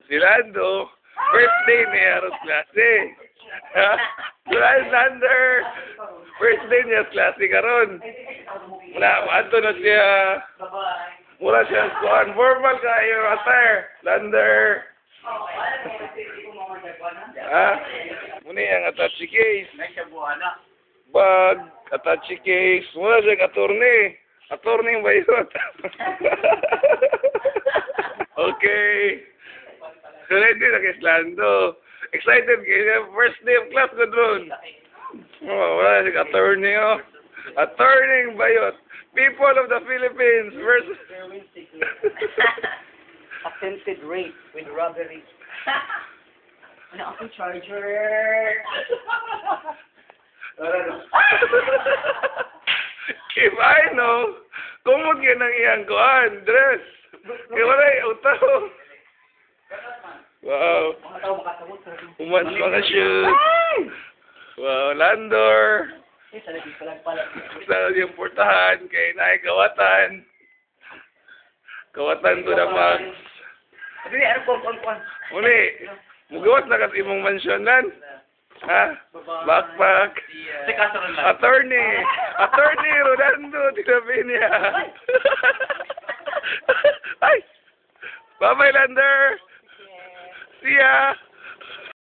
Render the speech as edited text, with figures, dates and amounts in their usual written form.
Si Lando, first day niya aros klase. Ha? Lander, first day niya klase karon. Wala, ato na siya. Mula siya kuhan. Formal kayo, attire. Lander. Ha? Muna yung attache case. Bag, attache case. Muna siya attorney. Attorney ba yun? Okay. So, ready na kay Lando. Excited kayo. First day of class ko doon. Oh, wala siya attorney, oh. Attorney Bayot. People of the Philippines versus... Attempted rape with robbery. Ano akong charger? If I know, kumot ka ng iyang kuhan, dress. Kaya wala yung utaw. Wow. Umans mga shoes. Wow, Landor. Sa yung portahan, kay Nay Kawatan. Kawatan to the max. Muli, mugawas na kasi imong mansyon lan. Ha? Backpack. Attorney. Attorney Rolando Tinapinia. Ay! Bye-bye, Lander. See ya.